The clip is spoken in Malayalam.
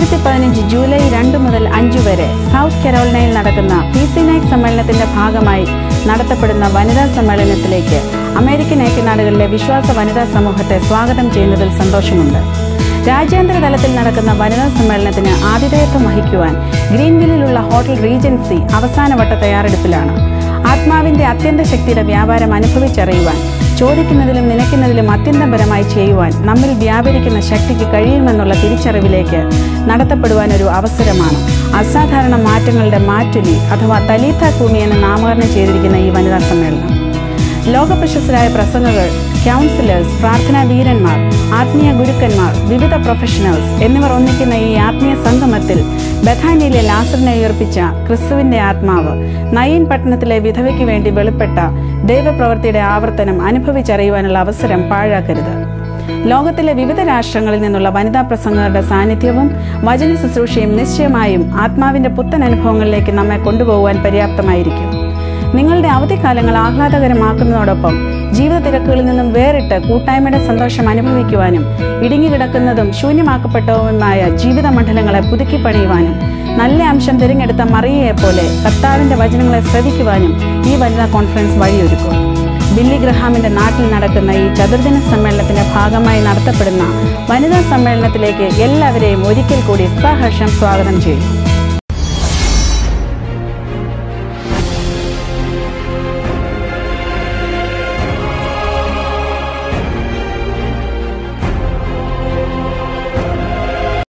2015 ജൂലൈ 2 മുതൽ 5 വരെ സൗത്ത് കരോളിനയിൽ നടക്കുന്ന PC നൈറ്റ് സമ്മേളനത്തിന്റെ ഭാഗമായി നടത്തപ്പെടുന്ന വനിതാ സമ്മേളനത്തിലേക്ക് അമേരിക്കൻ ഐക്യനാടുകളിലെ വിശ്വാസ വനിതാ സമൂഹത്തെ സ്വാഗതം ചെയ്യുന്നതിൽ സന്തോഷമുണ്ട്. രാജ്യാന്തര തലത്തിൽ നടക്കുന്ന വനിതാ സമ്മേളനത്തിന് ആതിഥേയത്വം വഹിക്കുവാൻ ഗ്രീൻവില്ലിലുള്ള ഹോട്ടൽ റീജൻസി അവസാനവട്ട തയ്യാറെടുപ്പിലാണ്. ആത്മാവിന്റെ അത്യന്ത ശക്തിയുടെ വ്യാപാരം അനുഭവിച്ചറിയുവാൻ, ചോദിക്കുന്നതിലും നനയ്ക്കുന്നതിലും അത്യന്തപരമായി ചെയ്യുവാൻ നമ്മിൽ വ്യാപരിക്കുന്ന ശക്തിക്ക് കഴിയുമെന്നുള്ള തിരിച്ചറിവിലേക്ക് നടത്തപ്പെടുവാൻ ഒരു അവസരമാണ് അസാധാരണ മാറ്റങ്ങളുടെ മാറ്റുലി അഥവാ തലീത്ത കൂമി എന്ന് നാമകരണം ചെയ്തിരിക്കുന്ന ഈ വനിതാ സമ്മേളനം. ലോകപ്രശസ്തരായ പ്രസംഗകർ, കൗൺസിലേഴ്സ്, പ്രാർത്ഥനാ വീരന്മാർ, ആത്മീയ ഗുരുക്കന്മാർ, വിവിധ പ്രൊഫഷണൽസ് എന്നിവർ ഒന്നിക്കുന്ന ഈ ആത്മീയ സംഗമത്തിൽ ബഥാനിയിലെ ലാസറിനെ ഉയർപ്പിച്ച ക്രിസ്തുവിന്റെ ആത്മാവ്, നയീൻ പട്ടണത്തിലെ വിധവയ്ക്ക് വേണ്ടി വെളിപ്പെട്ട ദൈവപ്രവൃത്തിയുടെ ആവർത്തനം അനുഭവിച്ചറിയുവാനുള്ള അവസരം പാഴാക്കരുത്. ലോകത്തിലെ വിവിധ രാഷ്ട്രങ്ങളിൽ നിന്നുള്ള വനിതാ പ്രസംഗകരുടെ സാന്നിധ്യവും വചന ശുശ്രൂഷയും നിശ്ചയമായും ആത്മാവിന്റെ പുത്തൻ അനുഭവങ്ങളിലേക്ക് നമ്മെ കൊണ്ടുപോകുവാൻ പര്യാപ്തമായിരിക്കും. നിങ്ങളുടെ അവധിക്കാലങ്ങൾ ആഹ്ലാദകരമാക്കുന്നതോടൊപ്പം ജീവിത തിരക്കുകളിൽ നിന്നും വേറിട്ട് കൂട്ടായ്മയുടെ സന്തോഷം അനുഭവിക്കുവാനും ഇടുങ്ങിക്കിടക്കുന്നതും ശൂന്യമാക്കപ്പെട്ടതുമായ ജീവിത മണ്ഡലങ്ങളെ പുതുക്കി പണിയുവാനും നല്ല അംശം തിരഞ്ഞെടുത്ത മറിയയെപ്പോലെ കർത്താവിന്റെ വചനങ്ങളെ ശ്രവിക്കുവാനും ഈ വനിതാ കോൺഫറൻസ് വഴിയൊരുക്കും. ബില്ലി ഗ്രഹാമിന്റെ നാട്ടിൽ നടക്കുന്ന ഈ ചതുർദിന സമ്മേളനത്തിന്റെ ഭാഗമായി നടത്തപ്പെടുന്ന വനിതാ സമ്മേളനത്തിലേക്ക് എല്ലാവരെയും ഒരിക്കൽ കൂടി സഹർഷം സ്വാഗതം ചെയ്യുന്നു.